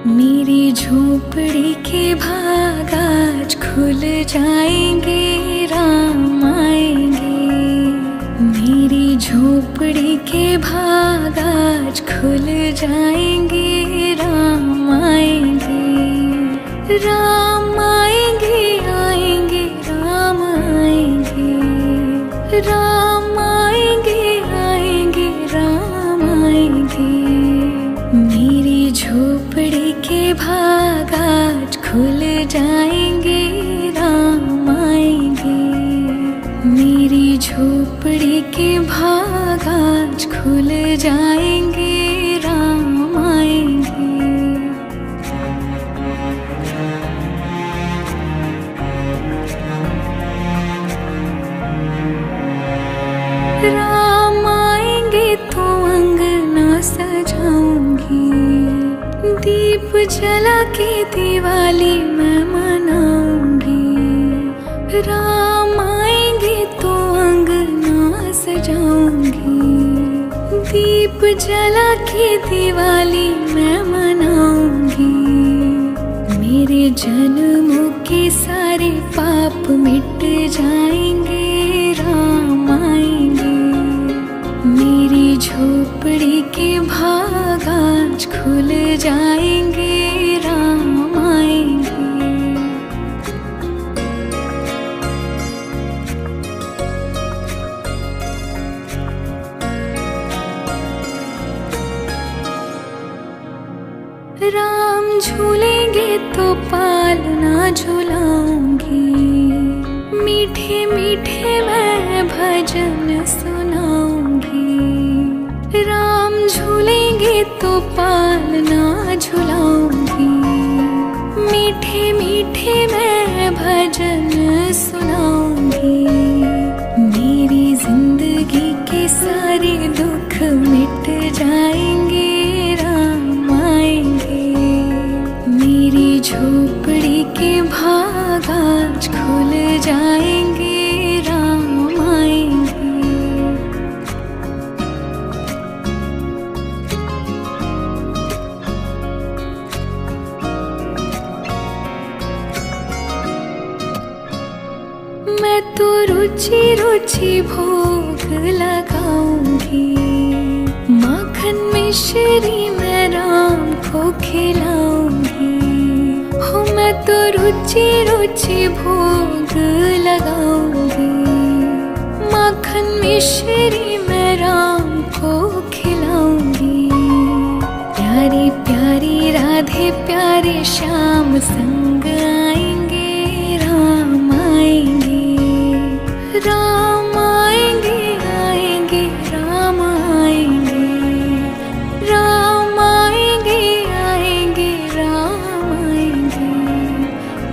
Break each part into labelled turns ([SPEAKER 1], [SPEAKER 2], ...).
[SPEAKER 1] मेरी झोपड़ी के भाग आज खुल जाएंगे, राम आएंगे। मेरी झोपड़ी के भाग आज खुल जाएंगे, राम आएंगे। राम आएंगे, आएंगे, राम आएंगे। राम आएंगे, आएंगे, राम आएंगे। मेरी झोपड़ी के भाग आज खुल जाएंगे, राम आएंगे। मेरी झोपड़ी के भाग आज खुल जाएंगे, राम आएंगे। राम आएंगे तो अंगना सजाऊंगी, दीप जला के दिवाली मैं मनाऊंगी। राम आएंगे तो अंगना सजाऊंगी, दीप जला के दिवाली मैं मनाऊंगी। मेरे जन्मों के सारे पाप मिट जाएंगे, राम आएंगे। मेरी झोपड़ी के भाग आज खुल जाएंगे, राम आएंगे। राम झूलेंगे तो पालना झुलाऊंगी, मीठे मीठे मैं भजन सुनाऊंगी। राम झूलेंगे तो पालना झुलाऊंगी, मीठे मीठे मैं भजन सुनाऊंगी। मेरी जिंदगी के सारे दुख मिट जाएंगे, राम आएंगे। मेरी झोपड़ी के भाग आज खुल जाएंगे, राम आएंगे। मैं तो रुचि रुचि भोग लगाऊंगी, माखन मिश्री मैं राम को खिलाऊंगी। हो मैं तो रुचि रुचि भोग लगाऊंगी, माखन मिश्री मैं राम को खिलाऊंगी। प्यारी प्यारी राधे प्यारे श्याम संग आएंगे, राम आएंगे। राम आएंगे, आएंगे, राम आएंगे। राम आएंगे, आएंगे, राम आएंगे।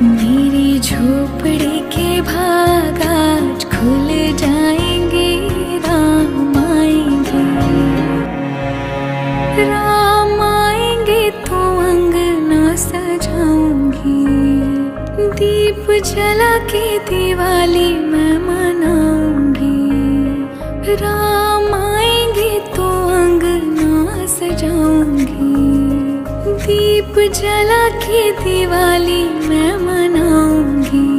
[SPEAKER 1] मेरी झोपड़ी के भाग आज खुल जाएंगे, राम आएंगे। राम आएंगे तो अंगना सजाऊंगी, दीप जला के दिवाली मैं मनाऊंगी। राम आएंगे तो अंगना सजाऊंगी, दीप जला के दिवाली मैं मनाऊंगी।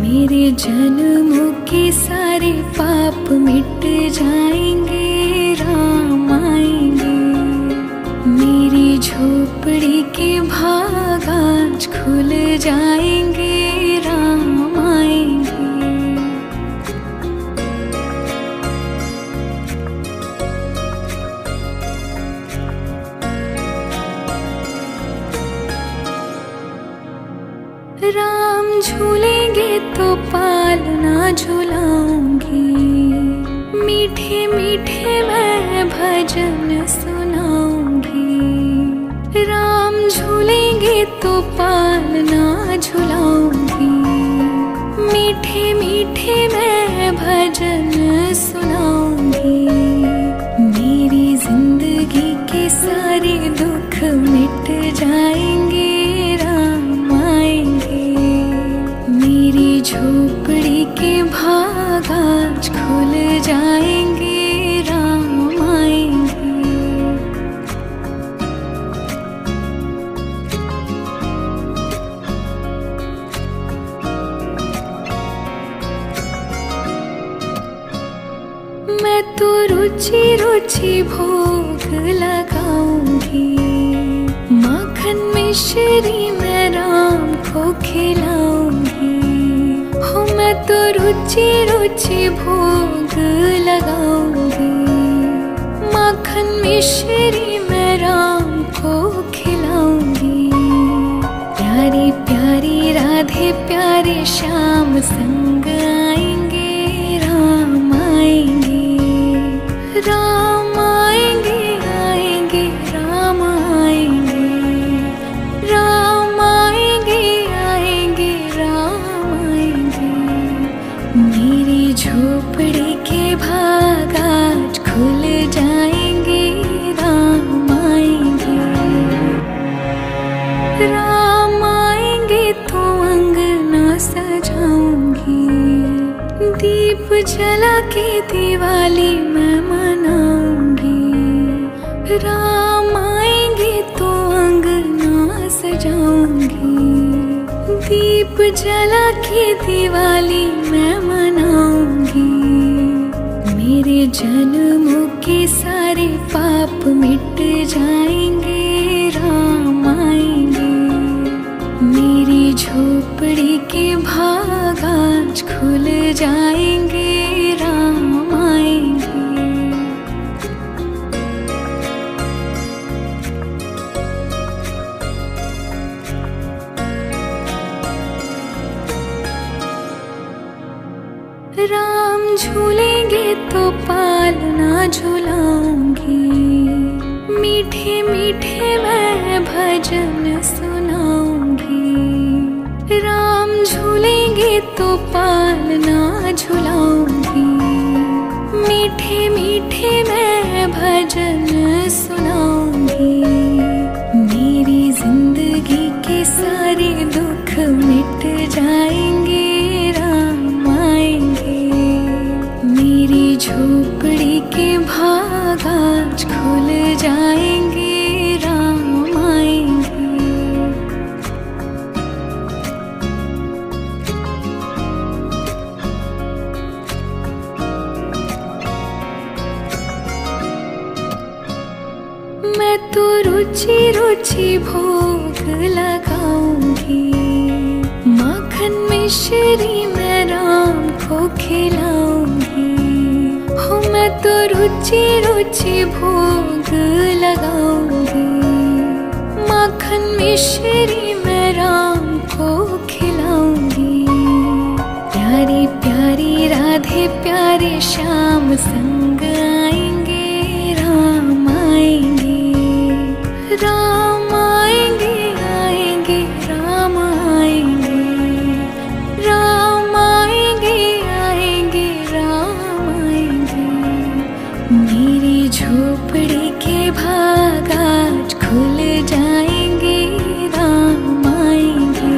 [SPEAKER 1] मेरे जन्मों के सारे पाप मिट जाएंगे, राम आएंगे। मेरी झोपड़ी के भाग आज खुल जाएंगे, राम आएंगे। राम झूलेंगे तो पालना झुलाऊंगी, मीठे मीठे मैं भजन सुनाऊंगी। राम झूलेंगे तो पालना झुलाऊंगी, मीठे मीठे मैं भजन सुनाऊंगी। मेरी जिंदगी के सारे दुख मिट जाएंगे, राम आएंगे। मेरी झोपड़ी के भाग आज खुल जाएंगे, राम आएंगे। रुचि रुचि भोग लगाऊंगी। माखन मिश्री मैं राम को खिलाऊंगी। हो मैं तो रुचि रुचि भोग लगाऊंगी। माखन मिश्री मैं राम को खिलाऊंगी। प्यारी प्यारी राधे प्यारे श्याम संग आएंगे। राम आएंगे, राम आएंगे, आएंगे राम आएंगे। राम आएंगे, आएंगे राम आएंगे। मेरी झोपड़ी के भाग आज खुल जाएंगे। राम आएंगे, राम आएंगे तो अंगना सजाऊंगी। दीप जला के दिवाली मैं मनाऊंगी। राम आएंगे तो अंगना सजाऊंगी। दीप जला के दिवाली मैं मनाऊंगी। मेरे जन्मों के सारे पाप मिट जाएंगे। राम आएंगे, मेरी झोपड़ी के भाग आज खुल जाएंगे। राम आएंगे, राम झूलेंगे तो पालना झुलाऊंगी। मीठे मीठे मैं भजन सुनाऊंगी। राम झूलेंगे तो पालना झुलाऊंगी। मीठे मीठे मैं भजन सुनाऊंगी। मेरी जिंदगी के सारे दुख मिट जाएंगे। राम आएंगे, मेरी झोपड़ी के भाग आज खुल जाएंगे। राम आएंगे, मैं तो रुचि रुचि भोग लगाऊंगी। माखन मिश्री मैं राम को खिलाऊंगी। हो मैं तो रुचि रुचि भोग लगाऊंगी। माखन मिश्री मैं राम को खिलाऊंगी। प्यारी प्यारी राधे प्यारे श्याम संग आएंगे। राम आएंगे, राम आएंगे, आएंगे राम आएंगे। राम आएंगे, आएंगे राम आएंगे। मेरी झोपड़ी के भाग आज खुल जाएंगे। राम आएंगे,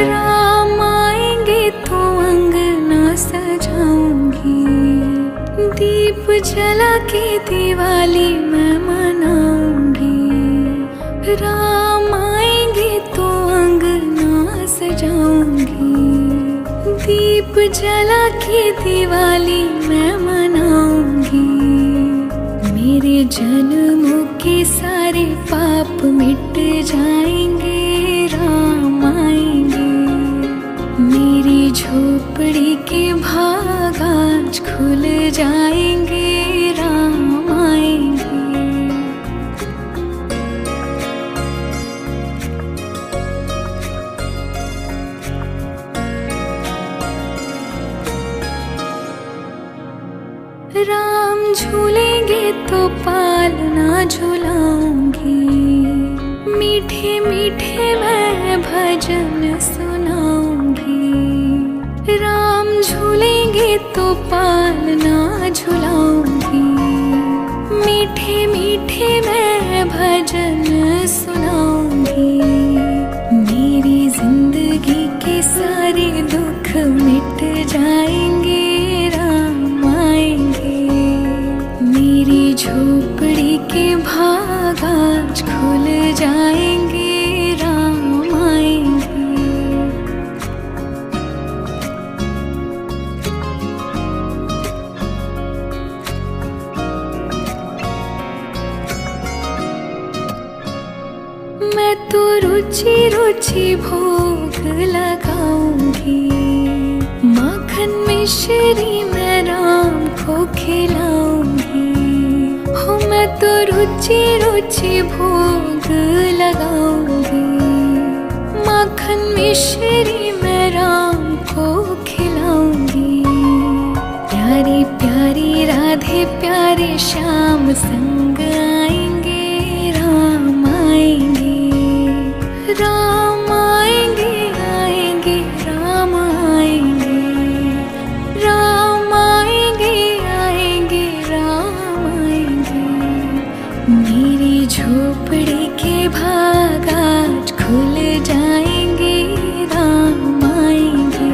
[SPEAKER 1] राम आएंगे तो अंगना सजाऊंगी। दीप जला के दिवाली मैं मनाऊंगी। राम आएंगे तो अंगना सजाऊंगी। दीप जला के दिवाली मैं मनाऊंगी। मेरे जन्मों के सारे पाप मिट जाएंगे। राम आएंगे, मेरी झोपड़ी के भाग आज खुल जाएंगे। राम आएंगे, राम झूलेंगे तो पालना झुलाऊंगी। मीठे मीठे मैं भजन सुनाऊंगी। राम झूलेंगे तो पालना झुलाऊंगी। मीठे मीठे मैं भजन सुनाऊंगी। मेरी जिंदगी के सारे दुख मिट जाएंगे। राम आएंगे, मेरी झोपड़ी के भाग आज खुल जाएंगे। राम आएंगे, रुचि भोग लगाऊंगी। माखन मिश्री मैं राम को खिलाऊंगी। हो मैं तो रुचि रुचि भोग लगाऊंगी। माखन मिश्री मैं राम को खिलाऊंगी। प्यारी प्यारी राधे प्यारे श्याम संग आएंगे, राम आएंगे, राम आएंगे, आएंगे राम आएंगे, राम आएंगे, आएंगे राम आएंगे। मेरी झोपड़ी के भाग आज खुल जाएंगे, राम आएंगे,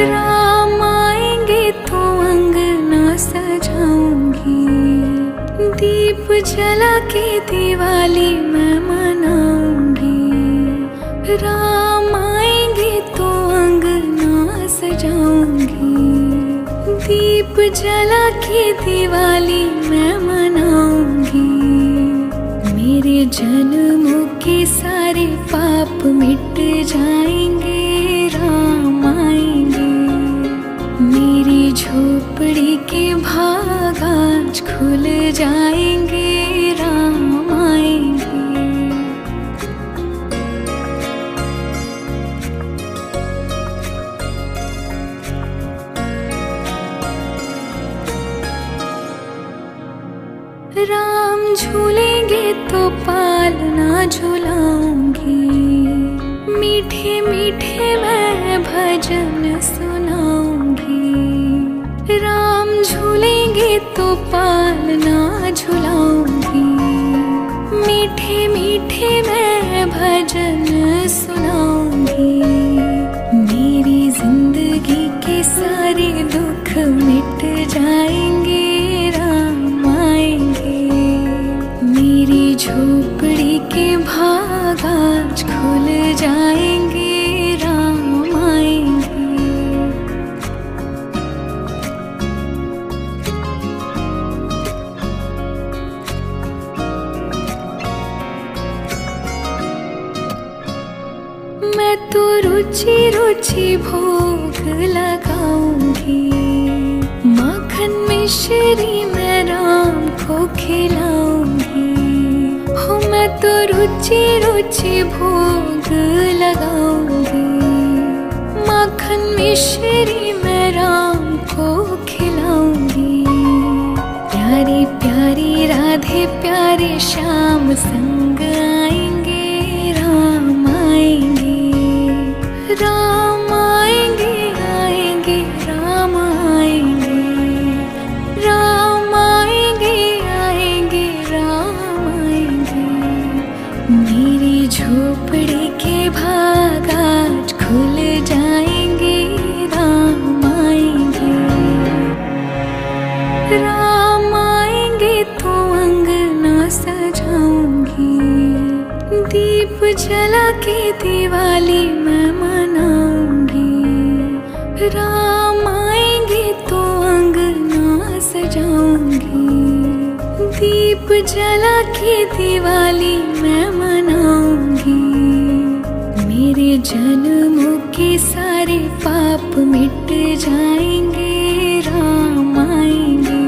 [SPEAKER 1] राम आएंगे तो अंगना सजाऊंगी। दीप जला के दिवाली मैं मनाऊंगी। राम आएंगे तो अंगना सजाऊंगी। दीप जला के दिवाली मैं मनाऊंगी। मेरे जन्मों के सारे पाप मिट जाएंगे, राम आएंगे। मेरी झोपड़ी के भाग आज खुल जाएंगे, राम आएंगे। राम झूलेंगे तो पालना झुलाऊंगी। मीठे मीठे मैं भजन सुनाऊंगी। राम झूलेंगे तो पालना झुलाऊंगी। मीठे मीठे मैं भजन सुनाऊंगी। मेरी जिंदगी के सारे दुख मिट जाएंगे, राम आएंगे। मेरी झोपड़ी के भाग आज खुल जाएंगे, राम आएंगे। मैं तो रुचि रुचि भोग लगाऊंगी। माखन मिश्री मैं राम को खिलाऊंगी। हो मैं तो रुचि रुचि भोग लगाऊंगी। माखन मिश्री मैं राम को खिलाऊंगी। प्यारी प्यारी राधे प्यारे श्याम संग आएंगे, राम आएंगे, राम आएंगे, आएंगे राम आएंगे, राम आएंगे, आएंगे राम आएंगे। मेरी झोपड़ी के भाग आज खुल जाएंगे, राम आएंगे, राम आएंगे तो अंगना सजाऊंगी। दीप जला के दिवाली मैं मनाऊंगी। राम आएंगे तो अंगना सजाऊंगी। दीप जला के दिवाली मैं मनाऊंगी। मेरे जन्मों के सारे पाप मिट जाएंगे, राम आएंगे।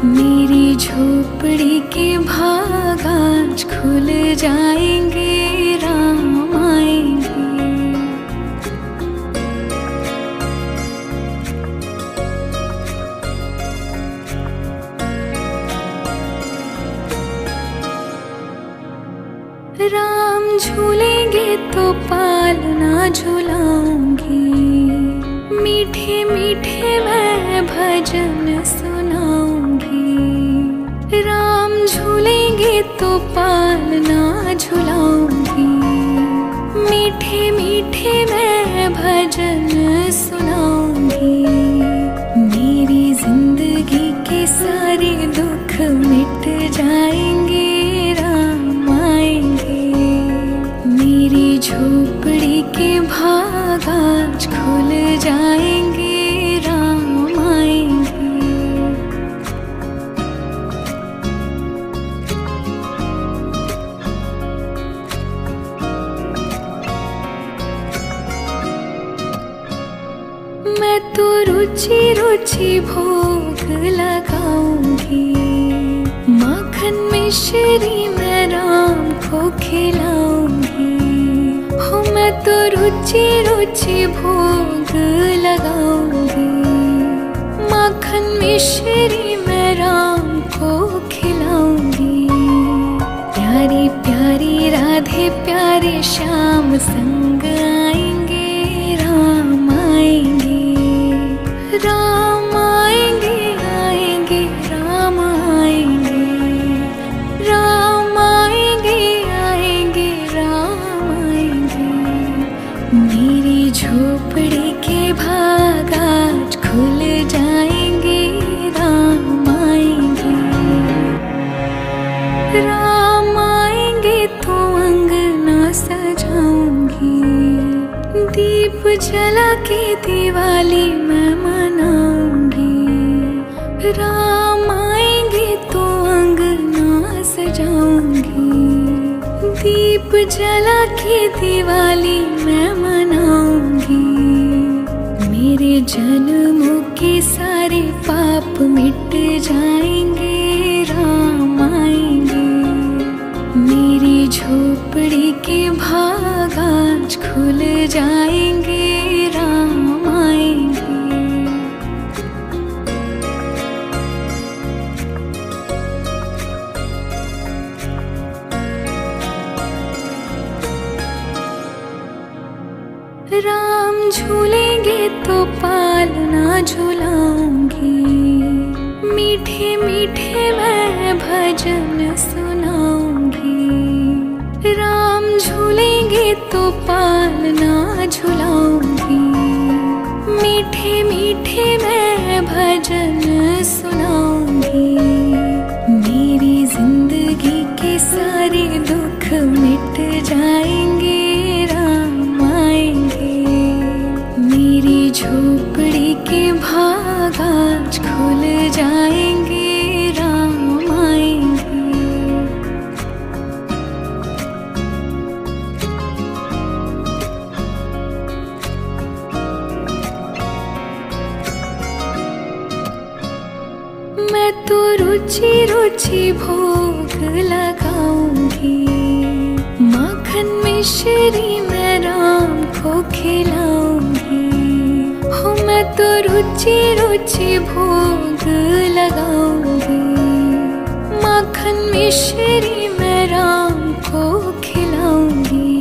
[SPEAKER 1] मेरी झोपड़ी के भाग आज खुल जाएंगे, राम आएंगे। राम झूलेंगे तो पालना झुलाऊंगी। मीठे मीठे मैं भजन सुनाऊंगी। राम झूलेंगे तो पालना झुलाऊंगी। मीठे मीठे मैं भजन सुनाऊंगी। मेरी जिंदगी के सारे दुख मिट जाएंगे, राम आएंगे। मेरी झोपड़ी के भाग आज खुल जाएंगे, राम आएंगे। रुचि रुचि भोग लगाऊंगी, माखन मिश्री मैं राम को खिलाऊंगी। हो मैं तो रुचि रुचि भोग लगाऊंगी, माखन मिश्री मैं राम को खिलाऊंगी। प्यारी प्यारी राधे प्यारे श्याम संग आएंगे, राम आएंगे, राम आएंगे, आएंगे राम आएंगे, राम आएंगे, आएंगे राम आएंगे। मेरी झोपड़ी के भाग आज खुल जाएंगे, राम आएंगे, राम आएंगे तो अंगना सजाऊंगी, दीप जला के दिवाली मैं मनाऊंगी। राम आएंगे तो अंगना सजाऊंगी, दीप जला के दिवाली मैं मनाऊंगी। मेरे जन्मों के सारे पाप मिट जाएंगे, राम आएंगे। मेरी झोपड़ी के भाग आज खुल जाएंगे, राम आएंगे। राम झूलेंगे तो पालना झुलाऊंगी, मीठे मीठे मैं भजन सुनाऊंगी। राम झूलेंगे तो पालना झुलाऊंगी, मीठे मीठे मैं भजन सुनाऊंगी। मेरी जिंदगी के सारे दुख मिट जाएंगे, राम आएंगे। मेरी झोपड़ी के भाग आज खुल जाएंगे, राम आएंगे। मैं तो रुचि रुचि भोग लगाऊंगी, माखन मिश्री मैं राम को खिलाऊंगी। हो मैं तो रुचि रुचि भोग लगाऊंगी, माखन मिश्री मैं राम को खिलाऊंगी।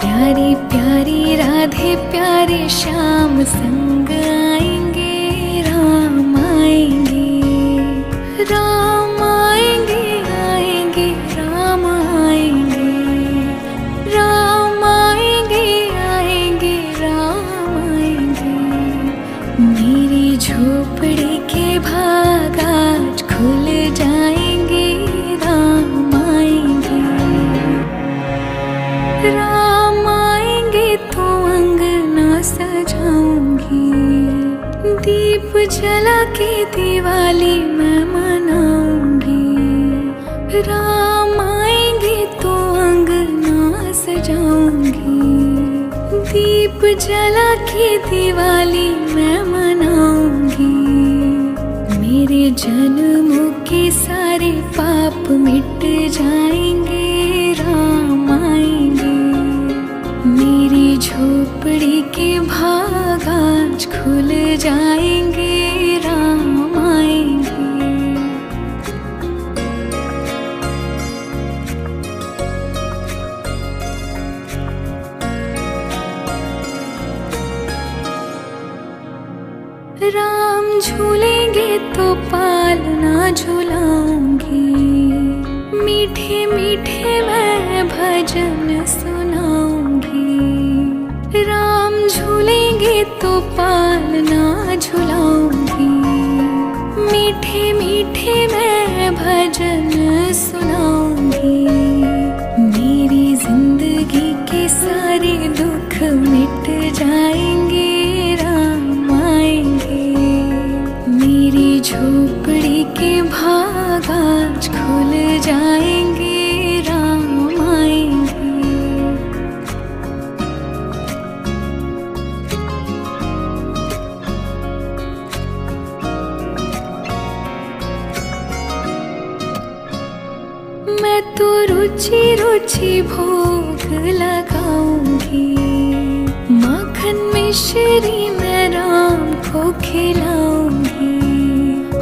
[SPEAKER 1] प्यारी प्यारी राधे प्यारे श्याम संग आएंगे, राम आएंगे, राम आएंगे, आएंगे राम आएंगे, राम आएंगे, आएंगे राम आएंगे। मेरी झोपड़ी के भाग आज खुल जाएंगे, राम आएंगे, राम आएंगे तो अंगना सजाऊंगी, दीप जला के दिवाली मैं मनाऊंगी। राम आएंगे तो अंगना सजाऊंगी, दीप जला के दिवाली मैं मनाऊंगी। मेरे जन्मों के सारे पाप मिट जाएंगे, राम आएंगे। मेरी झोपड़ी के भाग आज खुल जाएंगे, राम आएंगे। राम झूलेंगे तो पालना झुलाऊंगी, मीठे मीठे मैं भजन सुनाऊंगी। राम झूलेंगे तो पालना झुलाऊंगी, मीठे मीठे मैं भजन सुनाऊंगी। मेरी जिंदगी के सारे दुख मिट जाएंगे, राम आएंगे। मेरी झोपड़ी के भाग आज खुल जाएंगे, राम आएंगे। रुचि भोग लगाऊंगी। माखन मिश्री मैं राम को खिलाऊंगी।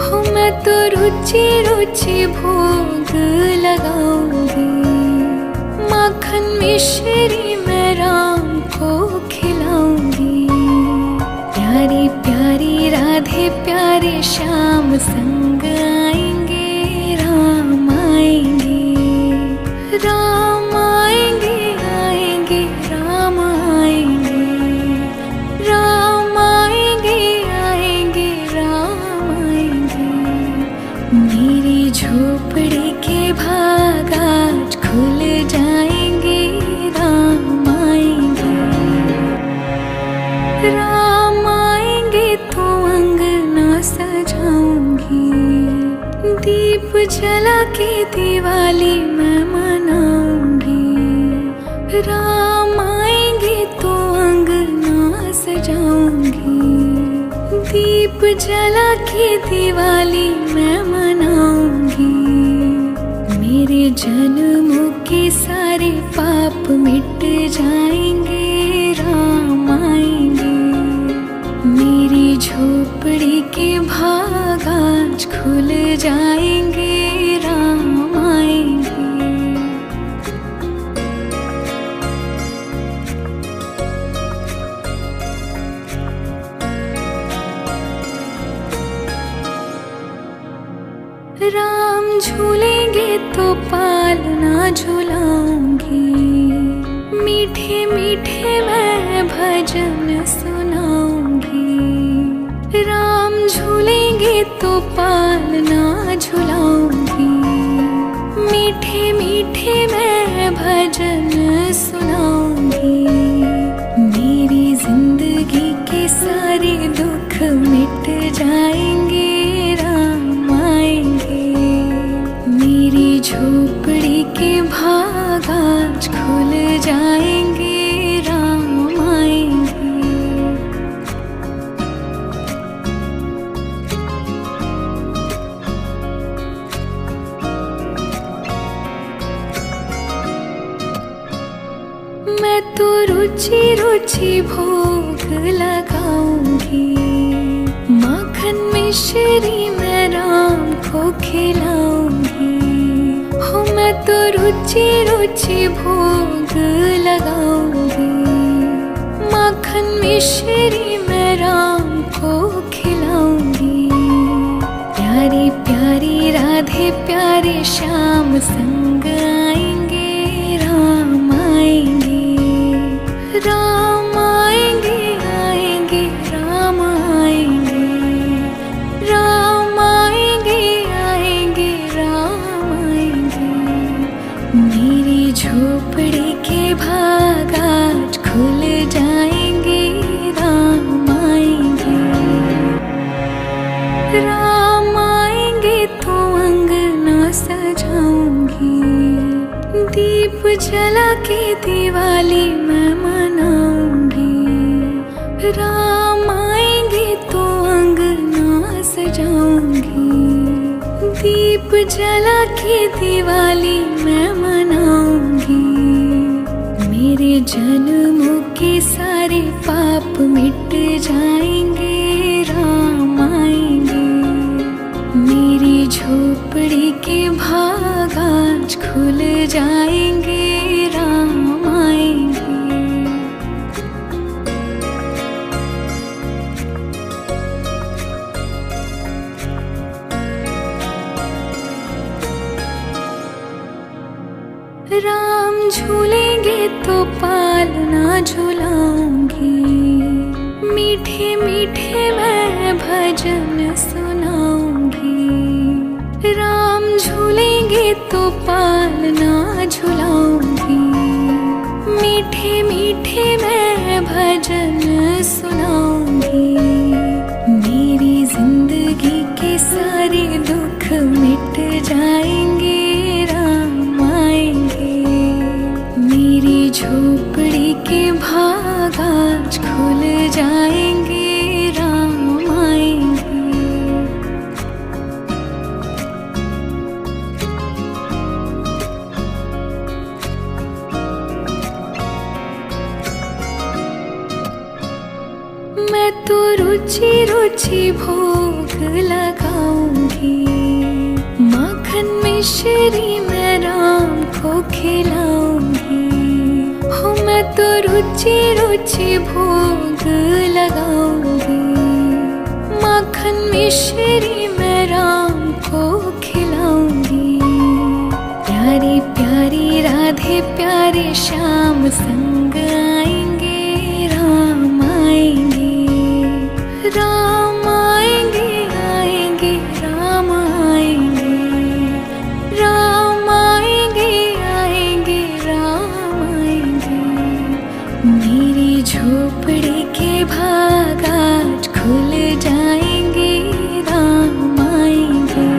[SPEAKER 1] हो मैं तो रुचि रुचि भोग लगाऊंगी। माखन मिश्री मैं राम को खिलाऊंगी। प्यारी प्यारी राधे प्यारे श्याम संग आएंगे, राम आएंगे, राम आएंगे, आएंगे राम आएंगे, राम आएंगे, आएंगे राम आएंगे। मेरी झोपड़ी के भाग आज खुल जाएंगे, राम आएंगे, राम आएंगे तो अंगना सजाऊंगी। दीप जला के दिवाली मैं मनाऊंगी। राम आएंगे तो अंगना सजाऊंगी। दीप जला के दिवाली मैं मनाऊंगी। मेरे जन्मों के सारे पाप मिट जाएंगे, राम आएंगे। मेरी झोपड़ी के भाग आज खुल जाएंगे, राम आएंगे। राम झूलेंगे तो पालना झुलाऊंगी। मीठे मीठे मैं भजन सुनाऊंगी। राम झूलेंगे तो पालना झुलाऊंगी। मीठे मीठे मैं भजन सुनाऊंगी। मेरी जिंदगी के सारे दुख मिट जाएंगे, राम आएंगे। मेरी झोपड़ी के भाग आज खुल जाएंगे, राम आएंगे। मैं तो रुचि रुचि भोग लगाऊंगी। माखन मिश्री मैं राम को खिलाऊंगी। हो मैं तो रुचि रुचि भोग लगाऊंगी। माखन मिश्री मैं राम को खिलाऊंगी। प्यारी प्यारी राधे प्यारे श्याम संग आएंगे, राम आएंगे, राम आएंगे, आएंगे राम आएंगे, राम आएंगे, आएंगे राम आएंगे। मेरी झोपड़ी के भाग आज खुल जाएंगे, राम आएंगे, राम आएंगे तो अंगना सजाऊंगी। दीप जला के दिवाली मैं मनाऊंगी। राम आएंगे तो अंगना सजाऊंगी। दीप जला के दिवाली मैं मनाऊंगी। मेरे जन्मों के सारे पाप मिट जाएंगे, राम आएंगे। मेरी झोपड़ी के भाग आज खुल जाएंगे, राम आएंगे। राम झूलेंगे तो पालना झुलाऊंगी। मीठे मीठे मैं भजन सुनाऊंगी। राम झूलेंगे तो पालना झुलाऊंगी। मीठे मीठे मैं भजन सुनाऊंगी। मेरी जिंदगी के सारे दुख मिट जाएंगे, राम आएंगे। मेरी झोपड़ी के भाग आज खुल जाएंगे, राम आएंगे। मैं तो रुचि रुचि भोग लगाऊंगी, माखन मिश्री मैं राम को खिलाऊंगी। हो मैं तो रुचि रुचि भोग लगाऊंगी, माखन मिश्री मैं राम को खिलाऊंगी। प्यारी प्यारी राधे प्यारे श्याम संग आएंगे, राम आएंगे, राम आएंगे, आएंगे राम आएंगे, राम आएंगे, आएंगे राम आएंगे। मेरी झोपड़ी के भाग आज खुल जाएंगे, राम आएंगे,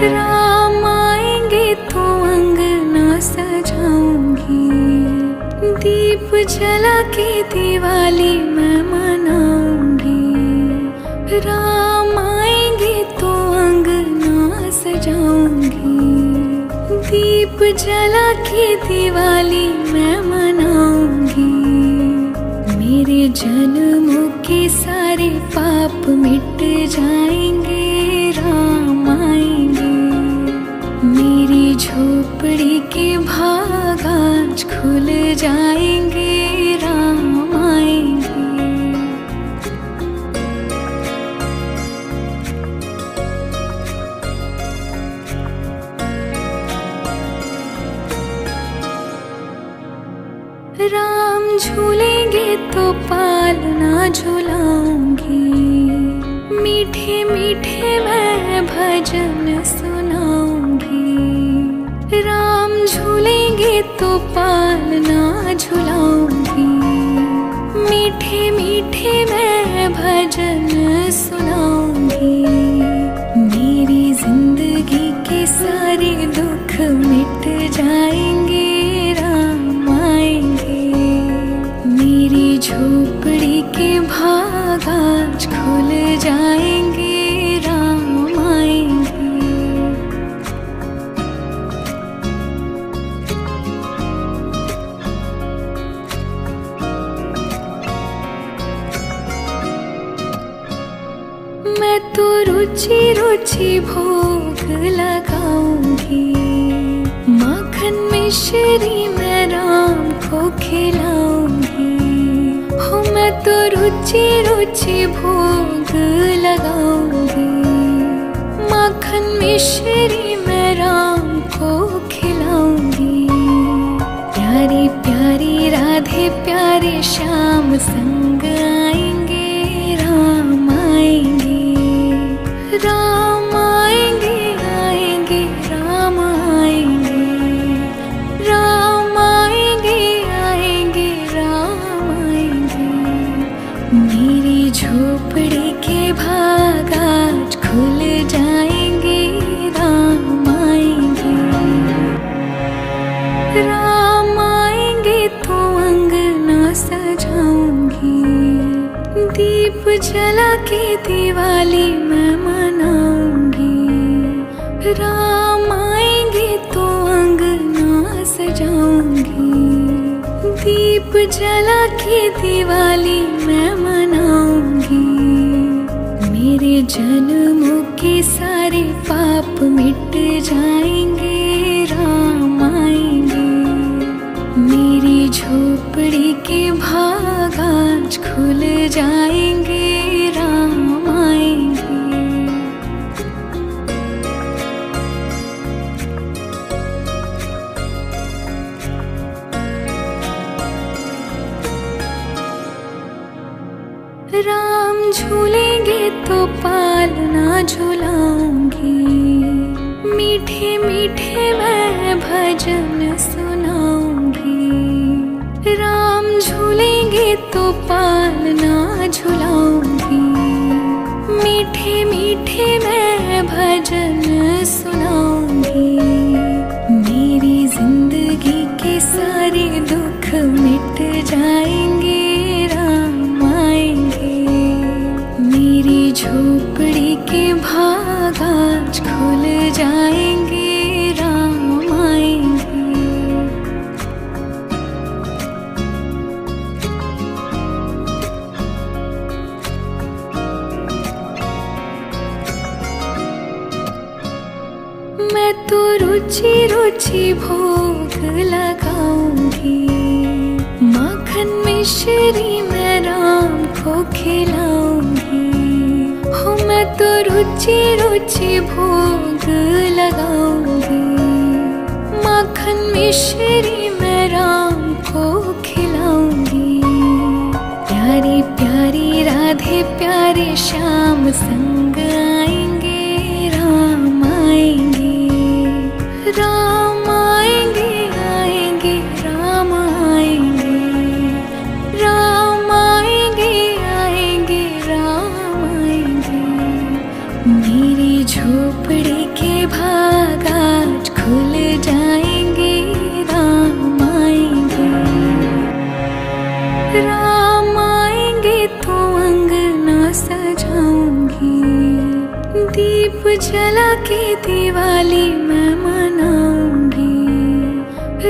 [SPEAKER 1] राम आएंगे तो अंगना सजाऊंगी, दीप जला के दिवाली मैं मनाऊंगी। राम आएंगे तो अंगना सजाऊंगी, दीप जला के दिवाली मैं मनाऊंगी। मेरे जन्मों के सारे पाप मिट जाएंगे, राम आएंगे। मेरी झोपड़ी के भाग आज खुल जाएंगे, राम आएंगे। राम झूलेंगे तो पालना झुलाऊंगी, मीठे मीठे मैं भजन सुनाऊंगी। राम झूलेंगे तो पालना झुलाऊंगी, मीठे मीठे मैं भजन सुनाऊंगी। मेरी जिंदगी के सारे दुख मिट जाएंगे, राम आएंगे। मेरी झोपड़ी के भाग आज खुल जाएंगे, राम आएंगे। मैं तो रुचि रुचि भोग लगाऊंगी, माखन मिश्री मैं राम को खिलाऊंगी। हो मैं तो रुचि रुचि भोग लगाऊंगी, माखन मिश्री मैं राम को खिलाऊंगी। प्यारी प्यारी राधे प्यारे श्याम संग आएंगे, राम आएंगे, राम आएंगे, आएंगे राम आएंगे, राम आएंगे, आएंगे राम आएंगे। मेरी झोपड़ी के भाग आज खुल जाएंगे, राम आएंगे, राम आएंगे तो अंगना सजाऊंगी, दीप जला के दिवाली मैं मनाऊंगी। राम आएंगे तो अंगना सजाऊंगी, दीप जला के दिवाली मैं मनाऊंगी। मेरे जन्मों के सारे पाप मिट जाएंगे, राम आएंगे। मेरी झोपड़ी के भाग आज खुल जाएंगे, राम आएंगे। राम झूलेंगे तो पालना झुलाऊंगी, मीठे मीठे मैं भजन सुनाऊंगी। राम झूलेंगे तो पालना झुलाऊंगी, मीठे मीठे मैं भजन सुनाऊंगी। मेरी जिंदगी के सारे दुख मिट जाएंगे, राम आएंगे। मेरी झोपड़ी के भाग आज खुल जाएंगे, राम आएंगे। रुचि रुचि भोग लगाऊंगी। माखन मिश्री मैं राम को खिलाऊंगी। हो मैं तो रुचि रुचि भोग लगाऊंगी। माखन मिश्री मैं राम को खिलाऊंगी। प्यारी प्यारी राधे प्यारे श्याम संग आएंगे। राम आएंगे, राम आएंगे, आएंगे राम आएंगे। राम आएंगे, आएंगे राम आएंगे। मेरी झोपड़ी के भाग आज खुल जाएंगे। राम आएंगे, राम आएंगे तो अंगना सजाऊंगी। दीप जला के दिवाली मैं मनाऊंगी।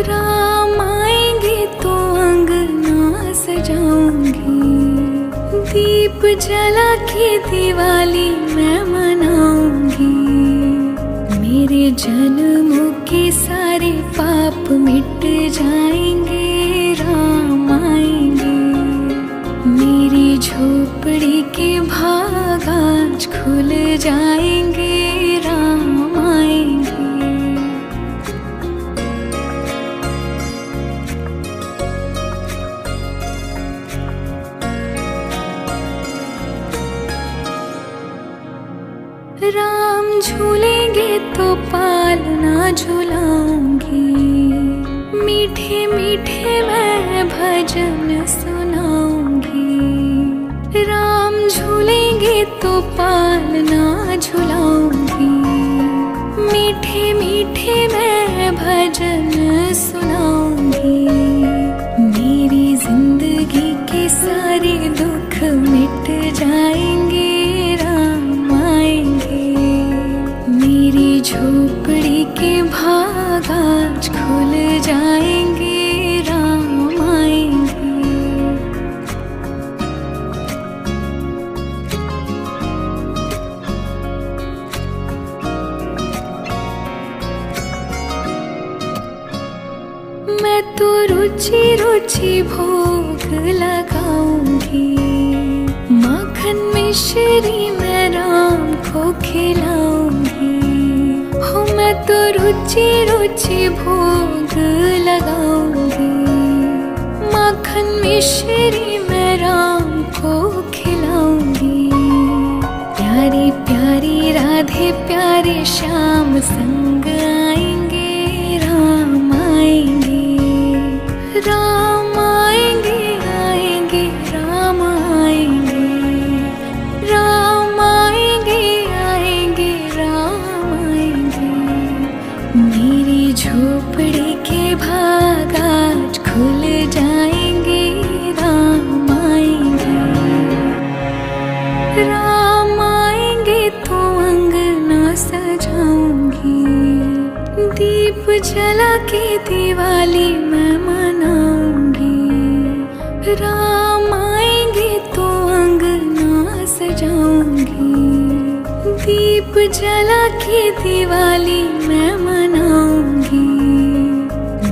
[SPEAKER 1] राम आएंगे तो अंगना सजाऊंगी। दीप जला के दिवाली मैं मनाऊंगी। मेरे जन्मों के सारे पाप मिट जाएंगे। राम आएंगे, मेरी झोपड़ी के भाग आज खुल जाएंगे। राम आएंगे, राम झूलेंगे तो पालना झुलाऊंगी। मीठे मीठे मैं भजन सुनाऊंगी। राम झूलेंगे तो पालना झुलाऊंगी। मीठे मीठे मैं भजन सुनाऊंगी। मेरी जिंदगी के सारे दुख मिट जाएंगे। राम आएंगे, मेरी झोपड़ी के भाग आज खुल जाएंगे। राम आएंगे, मैं तो रुचि रुचि भोग लगाऊंगी। माखन मिश्री मैं राम को खिलाऊंगी। हो मैं तो रुचि रुचि भोग लगाऊंगी। माखन मिश्री मैं राम को खिलाऊंगी। प्यारी प्यारी राधे प्यारे श्याम संग आएंगे। राम आएंगे, राम आएंगे, आएंगे राम आएंगे। राम आएंगे, आएंगे राम आएंगे। मेरी झोपड़ी के भाग आज खुल जाएंगे। राम आएंगे, राम आएंगे तो अंगना सजाऊंगी। दीप जला के दिवाली मैं मनाऊंगी। राम आएंगे तो अंगना सजाऊंगी। दीप जला के दिवाली मैं मनाऊंगी।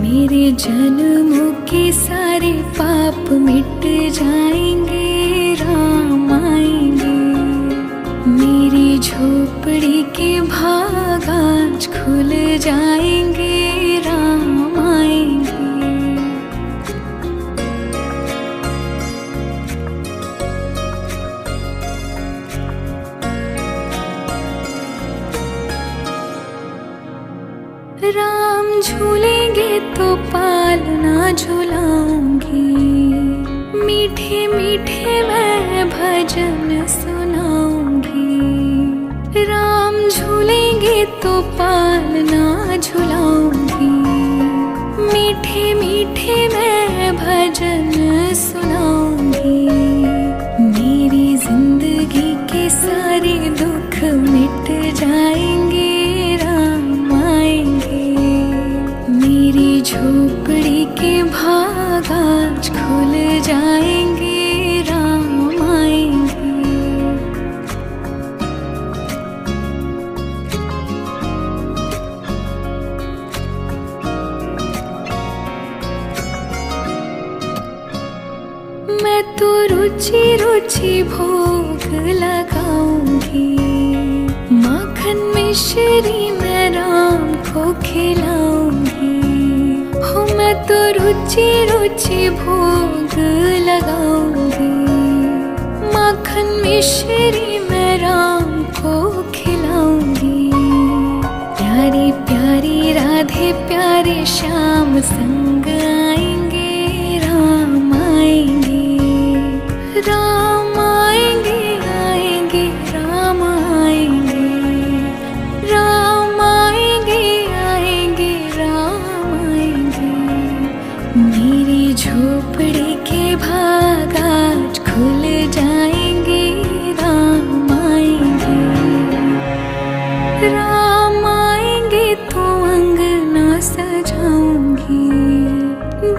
[SPEAKER 1] मेरे जन्मों के सारे पाप मिट जाएंगे। राम आएंगे, मेरी झोपड़ी के भाग आज खुल जाएंगे। राम आएंगे, राम झूलेंगे तो पालना झुलाऊंगी। मीठे मीठे मैं भजन सुनाऊंगी। राम झूलेंगे तो पालना झुलाऊंगी। मीठे मीठे मैं भजन सुनाऊंगी। मेरी जिंदगी के सारे दुख मिट जाएंगे। राम आएंगे, मेरी झोपड़ी के भाग आज खुल जाएंगे। राम आएंगे, मैं तो रुचि रुचि भोग लगाऊंगी, माखन मिश्री मैं राम को खिलाऊंगी। हो मैं तो रुचि रुचि भोग लगाऊंगी, माखन मिश्री मैं राम को खिलाऊंगी। प्यारी प्यारी राधे प्यारे श्याम संग आएंगे, राम आएंगे, राम आएंगे, आएंगे राम आएंगे, राम आएंगे, आएंगे राम आएंगे। मेरी झोपड़ी के भाग आज खुल जाएंगे, राम आएंगे, राम आएंगे तो अंगना सजाऊंगी,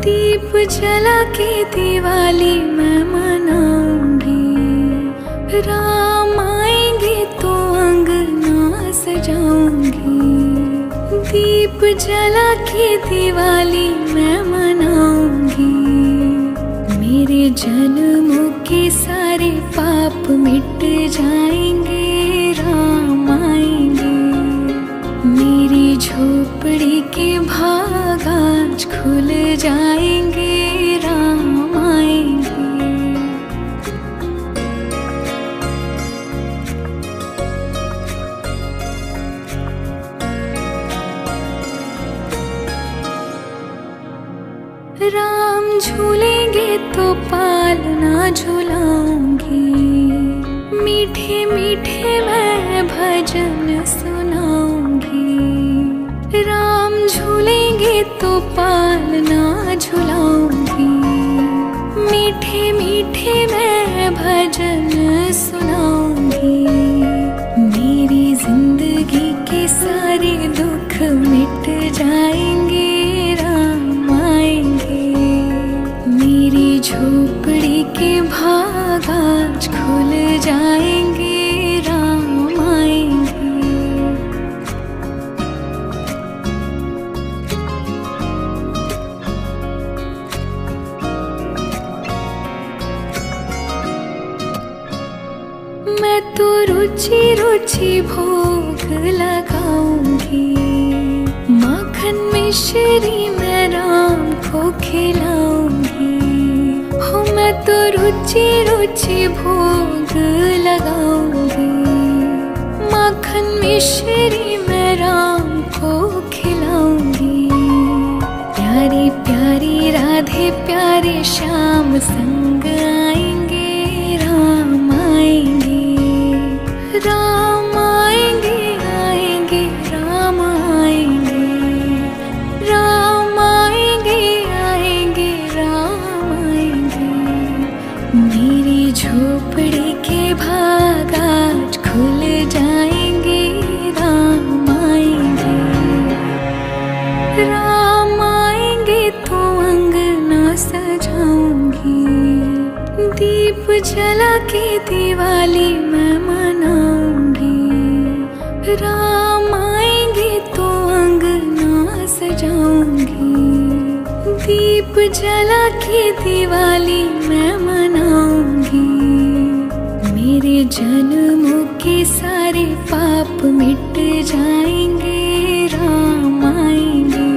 [SPEAKER 1] दीप जला के दिवाली मैं मनाऊंगी। राम आएंगे तो अंगना सजाऊंगी, दीप जला के दिवाली मैं मनाऊंगी। मेरे जन्मों के सारे पाप मिट जाएंगे, राम आएंगे। मेरी झोपड़ी के भाग आज खुल जाएंगे, राम आएंगे। राम झूलेंगे तो पालना झुलाऊंगी, मीठे मीठे मैं भजन सुनाऊंगी। राम झूलेंगे तो पालना झुलाऊंगी, मीठे मीठे मैं भजन सुनाऊंगी। मेरी जिंदगी के सारे दुख मिट जाएंगे, राम आएंगे। मेरी झोपड़ी के भाग आज खुल जाएंगे, राम आएंगे। मैं तो रुचि रुचि भोग लगाऊंगी, माखन मिश्री मैं राम को खिलाऊंगी। हो मैं तो रुचि रुचि भोग लगाऊंगी, माखन मिश्री मैं राम को खिलाऊंगी। प्यारी प्यारी राधे प्यारे श्याम संग आएंगे, राम आएंगे, राम आएंगे, आएंगे राम आएंगे, राम आएंगे, आएंगे राम आएंगे। मेरी झोपड़ी के भाग आज खुल जाएंगे, राम आएंगे, राम आएंगे तो अंगना सजाऊंगी, दीप जला के दिवाली मैं मनाऊंगी। राम आएंगे तो अंगना सजाऊंगी, दीप जला के दिवाली मैं मनाऊंगी। मेरे जन्मों के सारे पाप मिट जाएंगे, राम आएंगे।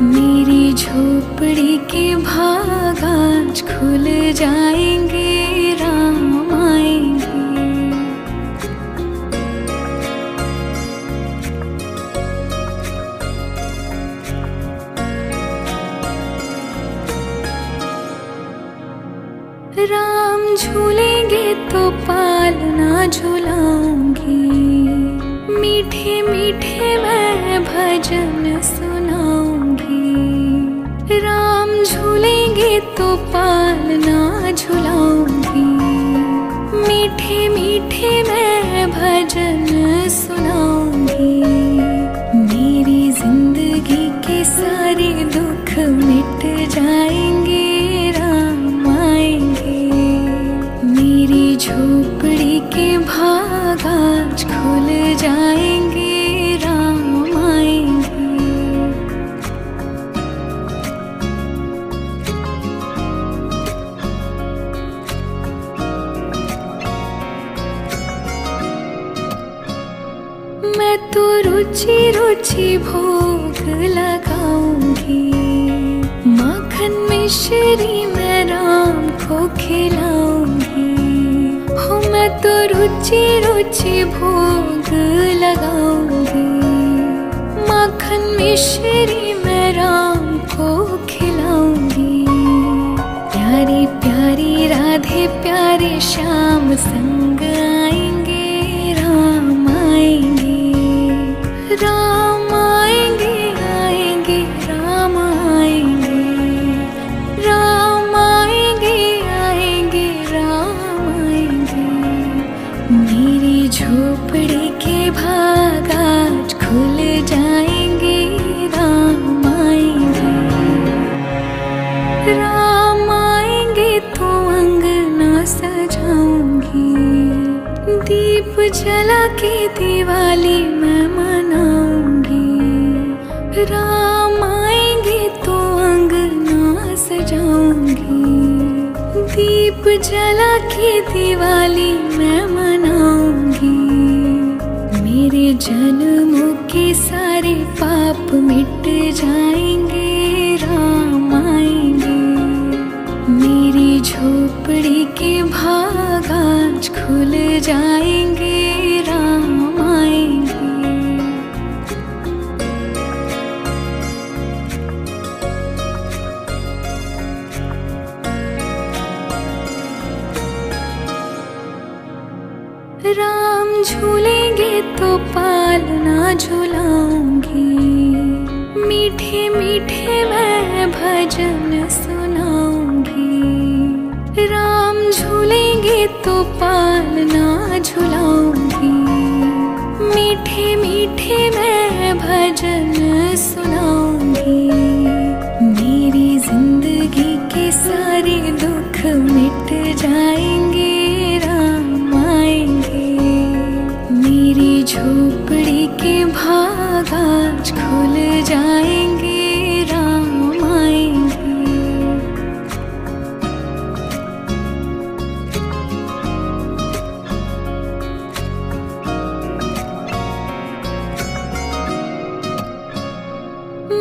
[SPEAKER 1] मेरी झोपड़ी के भाग आज खुल जाएंगे, राम आएंगे। राम झूलेंगे तो पालना झुलाऊंगी, मीठे मीठे मैं भजन सुनाऊंगी। राम झूलेंगे तो पालना झुलाऊंगी, मीठे मीठे मैं भजन सुनाऊंगी। मेरी जिंदगी के सारे दुख मिट जाएंगे, राम आएंगे। मेरी झोपड़ी के भाग आज खुल जाएंगे, राम आएंगे। रुचि रुचि भोग लगाऊंगी। माखन मिश्री मैं राम को खिलाऊंगी। हो मैं तो रुचि रुचि भोग लगाऊंगी। माखन मिश्री मैं राम को खिलाऊंगी। प्यारी प्यारी राधे प्यारे श्याम संग आएंगे। राम आएंगे, राम आएंगे, आएंगे राम आएंगे। राम आएंगे, आएंगे राम आएंगे। मेरी झोपड़ी के भाग आज खुल जाएंगे। राम आएंगे, राम आएंगे तो अंगना सजाऊंगी। दीप जला के दिवाली मैं मनाऊंगी। राम आएंगे तो अंगना सजाऊंगी। दीप जला के दिवाली मैं मनाऊंगी। मेरे जन्मों के सारे पाप मिट जाएंगे। राम आएंगे, मेरी झोपड़ी के भाग आज खुल जाएंगे। राम आएंगे। राम झूलेंगे तो पालना झुलाऊंगी। मीठे मीठे मैं भजन सुनाऊंगी। राम झूलेंगे तो पालना झुलाऊंगी। मीठे मीठे मैं भजन सुनाऊंगी। मेरी जिंदगी के सारे दुख मिट जाएंगे। राम आएंगे, मेरी झोपड़ी के भाग आज खुल जाएंगे। राम आएंगे।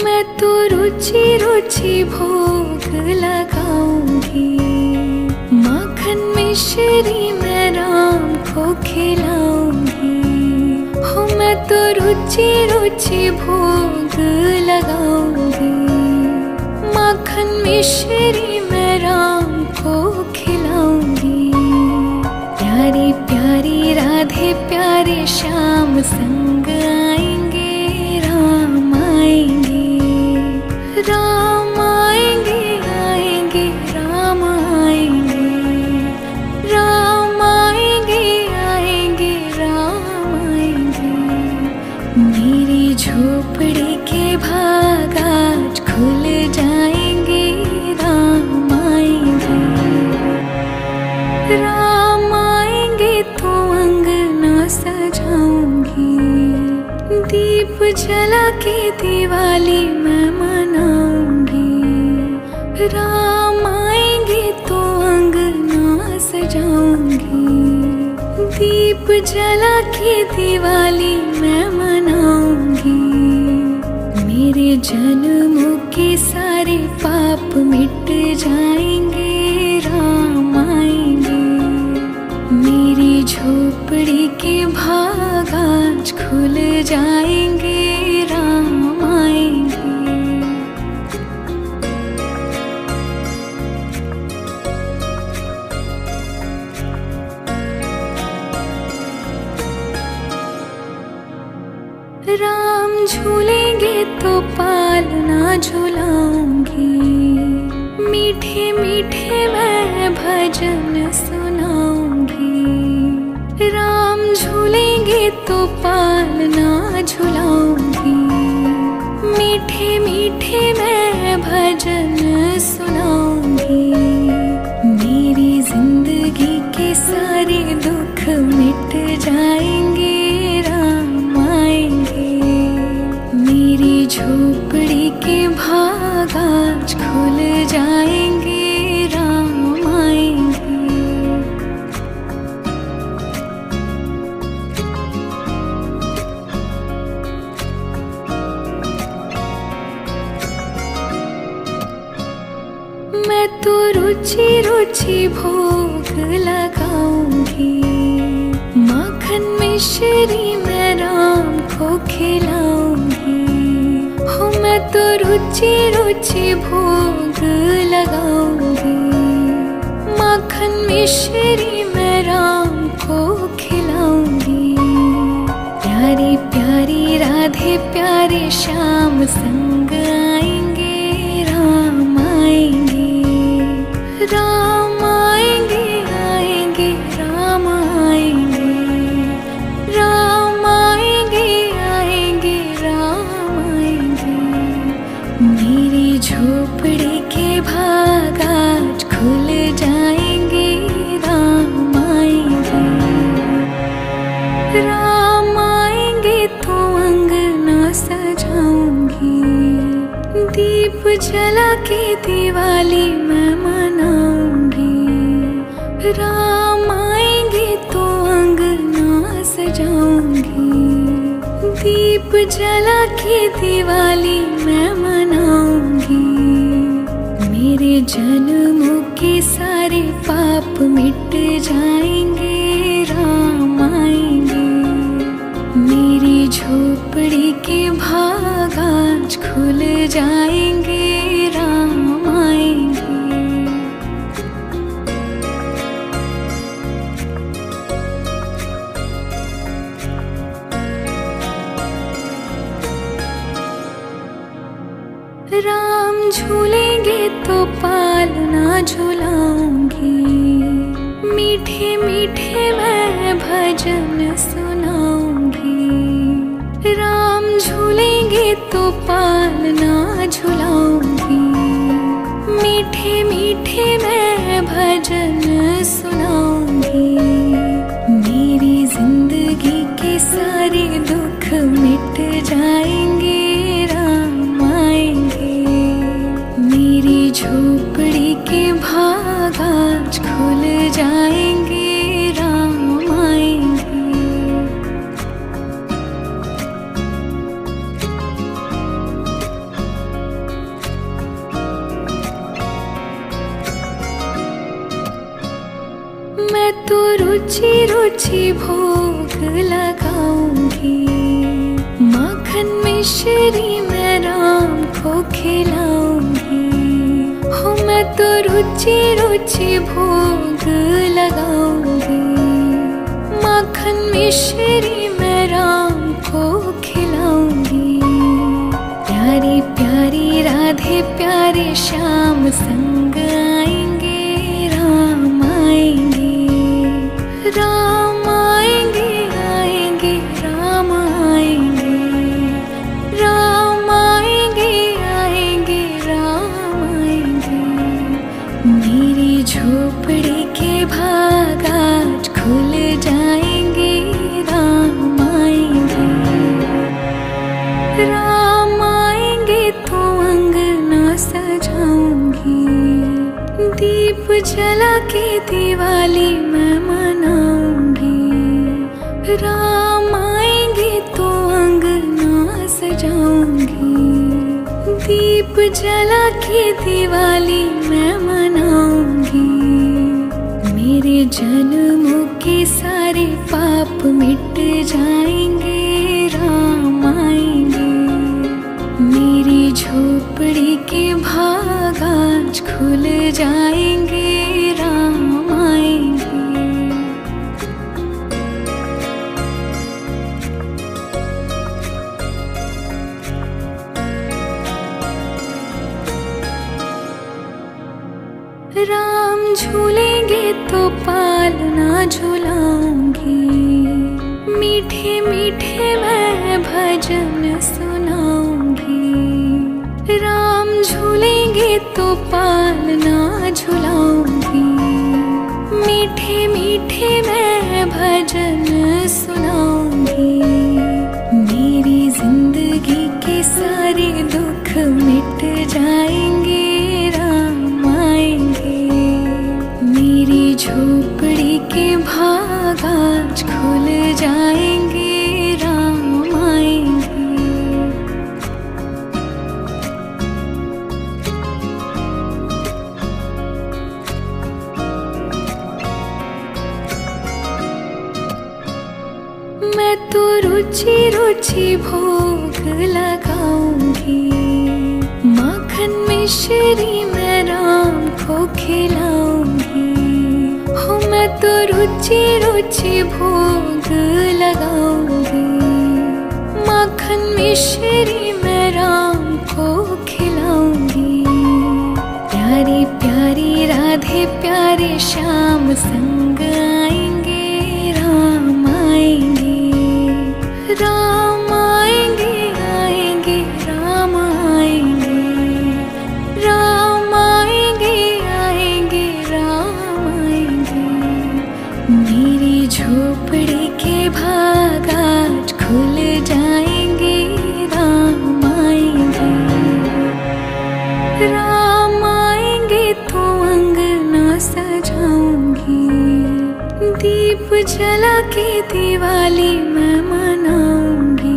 [SPEAKER 1] मैं तो रुचि रुचि भोग लगाऊंगी। माखन मिश्री मैं राम को खिलाऊंगी। हो मैं तो रुचि रुचि भोग लगाऊंगी। माखन मिश्री मैं राम को खिलाऊंगी। प्यारी प्यारी राधे प्यारे श्याम संग आएंगे। राम आएंगे, राम आएंगे, आएंगे राम आएंगे। राम आएंगे, आएंगे राम आएंगे। मेरी झोपड़ी के भाग आज खुल जाएंगे। राम आएंगे, राम आएंगे तो अंगना सजाऊंगी। दीप जला के दिवाली मैं मनाऊंगी। राम आएंगे तो अंगना सजाऊंगी। दीप जला के दिवाली मैं मनाऊंगी। मेरे जन्मों के सारे पाप मिट जाएंगे। राम आएंगे, मेरी झोपड़ी के भाग आज खुल जाएंगे। राम आएंगे। राम झूलेंगे तो पालना झुलाऊंगी। मीठे मीठे मैं भजन सुनाऊंगी। राम झूलेंगे तो पालना झुलाऊंगी। मीठे मीठे मैं भजन सुनाऊंगी। मेरी जिंदगी के सारे दुख मिट जाएंगे। राम आएंगे, मेरी झोपड़ी के भाग आज खुल जाएंगे। राम आएंगे। मैं तो रुचि रुचि भोग लगाऊंगी, माखन मिश्री मैं राम को खिलाऊंगी। हो मैं तो रुचि रुचि भोग लगाऊंगी, माखन मिश्री मैं राम को खिलाऊंगी। प्यारी प्यारी राधे प्यारे श्याम संग आएंगे, राम आएंगे, राम आएंगे, आएंगे राम आएंगे, राम आएंगे, आएंगे राम आएंगे। मेरी झोपड़ी के भाग आज खुल जाएंगे, राम आएंगे, राम आएंगे तो अंगना सजाऊंगी, दीप जला के दिवाली मैं मनाऊंगी। राम आएंगे तो अंगना सजाऊंगी, दीप जला के दिवाली मैं मनाऊंगी। मेरे जन्मों के सारे पाप मिट जाएंगे, राम आएंगे। मेरी झोपड़ी के भाग आज खुल जाएंगे, राम आएंगे। राम झूलेंगे तो पालना झुलाऊंगी, मीठे मीठे मैं भजन सुनाऊंगी। राम झूलेंगे तो पालना झुलाऊंगी, मीठे मीठे मैं भजन सुनाऊंगी। मेरी जिंदगी के सारे दुख मिट जाएंगे, राम आएंगे। मेरी झोपड़ी के भाग आज खुल जाएंगे, राम आएंगे। मैं तो रुचि रुचि भोग लगाऊंगी, माखन मिश्री मैं राम को खिलाऊंगी। हो मैं तो रुचि रुचि भोग लगाऊंगी, माखन मिश्री मैं राम को खिलाऊंगी। प्यारी प्यारी राधे प्यारे श्याम संग आएंगे, राम आएंगे, राम आएंगे, आएंगे राम आएंगे, राम आएंगे, आएंगे राम आएंगे। मेरी झोपड़ी के भाग आज खुल जाएंगे, राम आएंगे, राम आएंगे तो अंगना सजाऊंगी, दीप जला के दिवाली मैं मनाऊंगी। राम आएंगे तो अंगना सजाऊंगी, दीप जला के दिवाली मैं मनाऊंगी। मेरे जन्मों के सारे पाप मिट जाएंगे, राम आएंगे। मेरी झोपड़ी के भाग आज खुल जाएंगे, राम आएंगे। राम झूलेंगे तो पालना झुलाऊंगी, मीठे मीठे मैं भजन सुनाऊंगी। राम झूलेंगे तो पालना झुलाऊंगी, मीठे मीठे मैं भजन सुनाऊंगी। मेरी जिंदगी के सारे दुख मिट जाएंगे, राम आएंगे। मेरी झोपड़ी के भाग आज खुल जाएंगे, राम आएंगे। रुचि रुचि भोग लगाऊंगी, माखन मिश्री मैं राम को खिलाऊंगी। हो मैं तो रुचि रुचि भोग लगाऊंगी, माखन मिश्री मैं राम को खिलाऊंगी। प्यारी प्यारी राधे प्यारे श्याम संग आएंगे, राम आएंगे, राम आएंगे, आएंगे राम आएंगे, राम आएंगे, आएंगे राम आएंगे। मेरी झोपड़ी के भाग आज खुल जाएंगे, राम आएंगे, राम आएंगे तो अंगना सजाऊंगी, दीप जला के दिवाली मैं मनाऊंगी।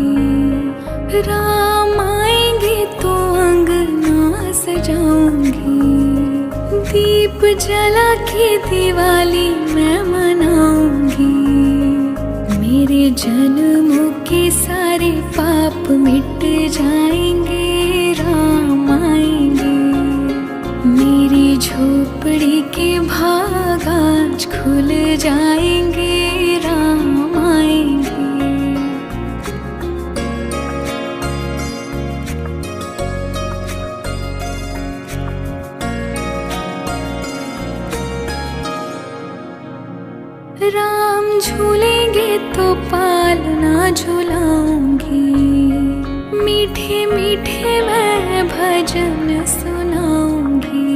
[SPEAKER 1] राम आएंगे तो अंगना सजाऊंगी, दीप जला के दिवाली मैं मनाऊंगी। मेरे जन्मों के सारे पाप मिट जाएंगे, राम आएंगे। मेरी झोपड़ी के भाग आज खुल जाएंगे, राम आएंगे। राम झूलेंगे तो पालना झुलाऊंगी, मीठे मीठे मैं भजन सुनाऊंगी।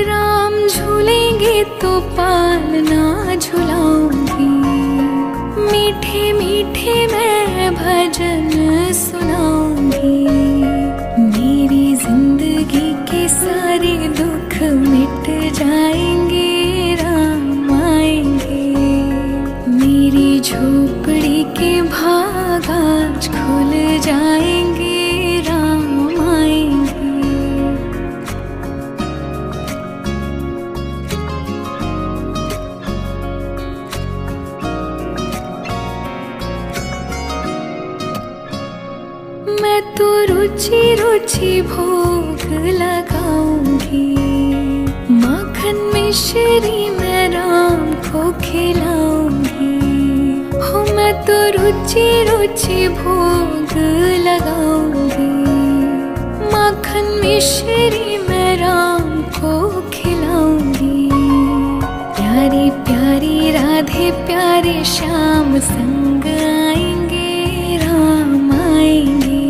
[SPEAKER 1] राम झूलेंगे तो पालना झुलाऊंगी, मीठे मीठे मैं भजन सुनाऊंगी। मेरी जिंदगी के सारे दुख मिट जाएंगे, राम आएंगे। मेरी झोपड़ी के भाग आज खुल जाएंगे, राम आएंगे। मैं तो रुचि रुचि भोग लगाऊंगी, माखन मिश्री मैं राम को खिलाऊंगी। हो मैं तो रुचि रुचि भोग लगाऊंगी, माखन मिश्री मैं राम को खिलाऊंगी। प्यारी प्यारी राधे प्यारे श्याम संग आएंगे, राम आएंगे,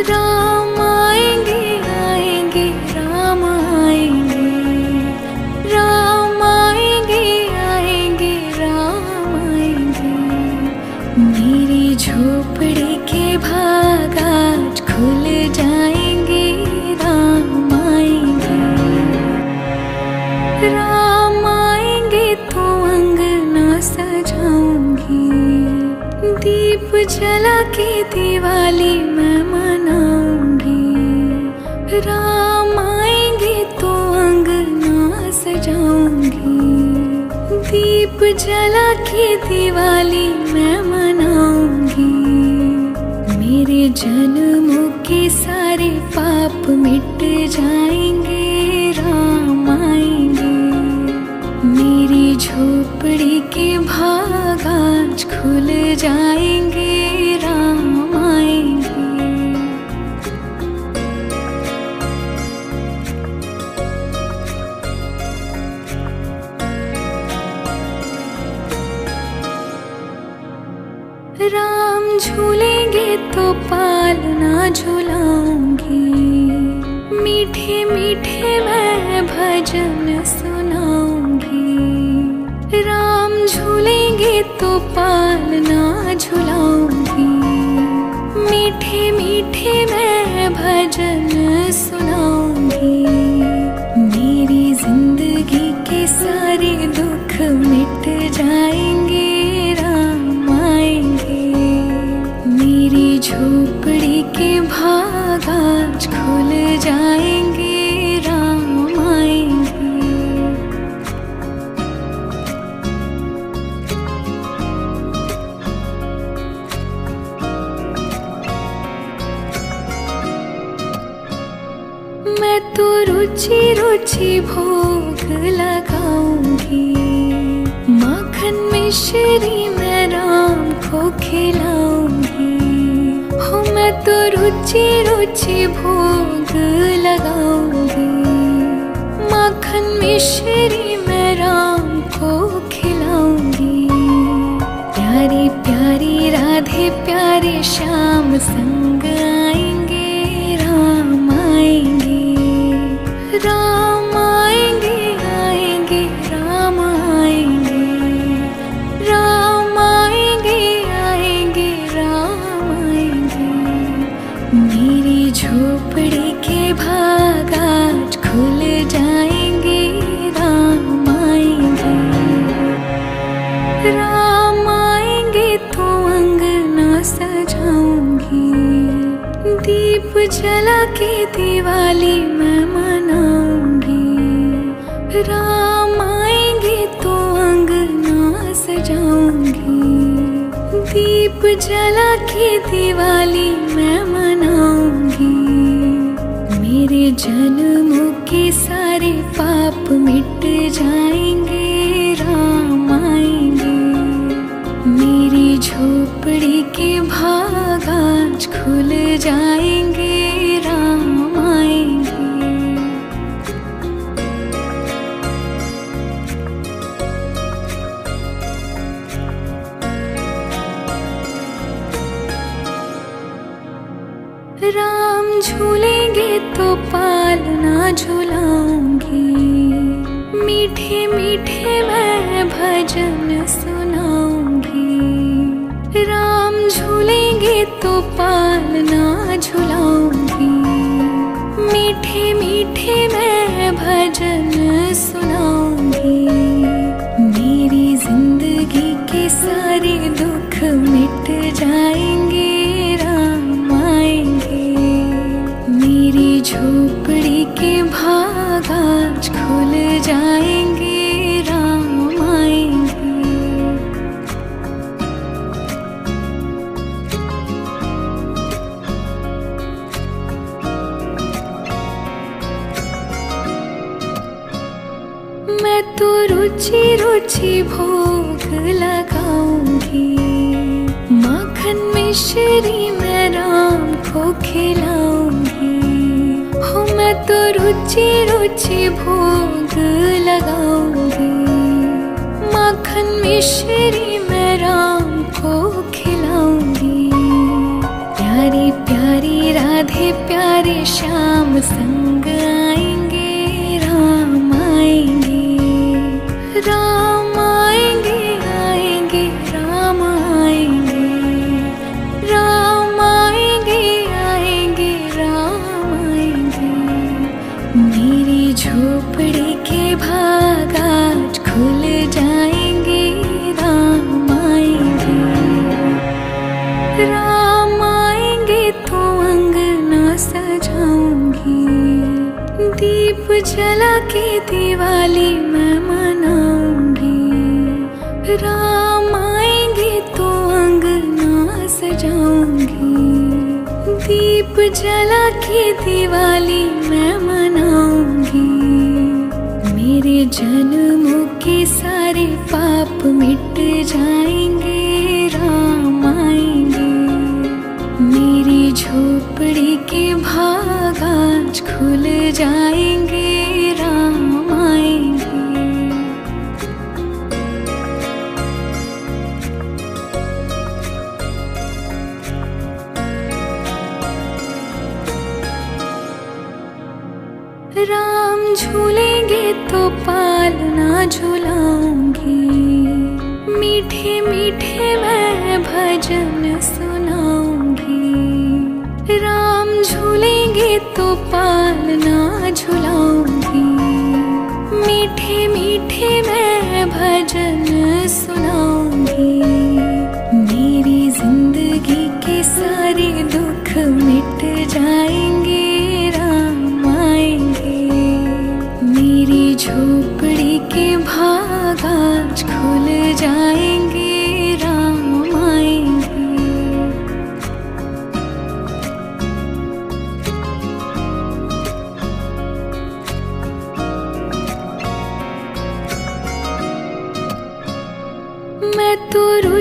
[SPEAKER 1] राम आएंगे, आएंगे राम आएंगे, राम आएंगे, आएंगे राम आएंगे। मेरी झोपड़ी के भाग आज खुल जाएंगे, राम आएंगे, राम आएंगे तो अंगना सजाऊंगी, दीप जला के दिवाली मैं मनाऊंगी। राम आएंगे तो अंगना सजाऊंगी, दीप जला के दिवाली मैं मनाऊंगी। मेरे जन्मों के सारे पाप मिट जाएंगे, राम आएंगे। मेरी झोपड़ी के भाग आज खुल जाएंगे, राम आएंगे। राम झूलेंगे तो पालना झुलाऊंगी, मीठे मीठे मैं भजन सुनाऊंगी। राम झूलेंगे तो पालना झुलाऊंगी, मीठे मीठे मैं भजन सुनाऊंगी। मेरी जिंदगी के सारे दुख मिट जाएंगे, राम आएंगे। मेरी झोपड़ी के भाग आज खुल जाएंगे, राम आएंगे। रुचि भोग लगाऊंगी। माखन मिश्री मैं राम को खिलाऊंगी। हो मैं तो रुचि रुचि भोग लगाऊंगी। माखन मिश्री मैं राम को खिलाऊंगी। प्यारी प्यारी राधे प्यारे श्याम संग आएंगे, राम आएंगे, राम आएंगे, आएंगे राम आएंगे, राम आएंगे, आएंगे राम आएंगे। मेरी झोपड़ी के भाग आज खुल जाएंगे, राम आएंगे, राम आएंगे तो अंगना सजाऊंगी। दीप जला के दिवाली मैं मनाऊंगी। राम आएंगे तो अंगना सजाऊंगी। दीप जला के दिवाली मैं मनाऊंगी। मेरे जन्मों के सारे पाप मिट जाएंगे, राम आएंगे। मेरी झोपड़ी के भाग आज खुल जाएंगे, राम आएंगे। राम झूलेंगे तो पालना झुलाऊंगी। मीठे मीठे मैं भजन सुनाऊंगी। राम झूलेंगे तो पालना झुलाऊंगी। मीठे मीठे मैं भजन सुनाऊंगी। मेरी जिंदगी के सारे दुख मिट जाएंगे, राम आएंगे। मेरी झोपड़ी के भाग आज खुल जाएंगे, राम आएंगे। मैं तो रुचि रुचि भोग लगाऊंगी। माखन मिश्री मैं राम को खिलाऊंगी। हो मैं तो रुचि रुचि भोग लगाऊंगी। माखन मिश्री मैं राम को खिलाऊंगी। प्यारी प्यारी राधे प्यारे श्याम संग आएंगे, राम आएंगे, राम आएंगे, आएंगे राम आएंगे, राम आएंगे, आएंगे राम आएंगे। मेरी झोपड़ी के भाग आज खुल जाएंगे, राम आएंगे, राम आएंगे तो अंगना सजाऊंगी। दीप जला के दिवाली मैं मनाऊंगी। राम आएंगे तो अंगना सजाऊंगी। दीप जला के दिवाली मैं मनाऊंगी। मेरे जन्मों के सारे पाप मिट जाएंगे, राम आएंगे। मेरी झोपड़ी के भाग आज खुल जाएंगे, राम आएंगे। राम झूलेंगे तो पालना झुलाऊंगी। मीठे मीठे मैं भजन सुनाऊंगी। राम झूलेंगे तो पालना झुलाऊंगी। मीठे मीठे मैं भजन सुनाऊंगी। मेरी जिंदगी के सारे दुख मिट जाएंगे, राम आएंगे। मेरी झोपड़ी के भाग आज खुल जाएंगे, राम आएंगे।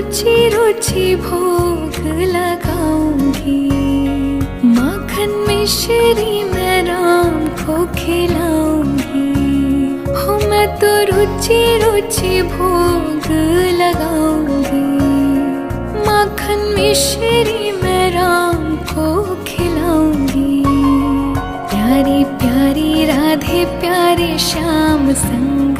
[SPEAKER 1] रुचि रुचि भोग लगाऊंगी। माखन मिश्री मैं राम को खिलाऊंगी। हो मैं तो रुचि रुचि भोग लगाऊंगी। माखन मिश्री मैं राम को खिलाऊंगी। प्यारी प्यारी राधे प्यारे श्याम संग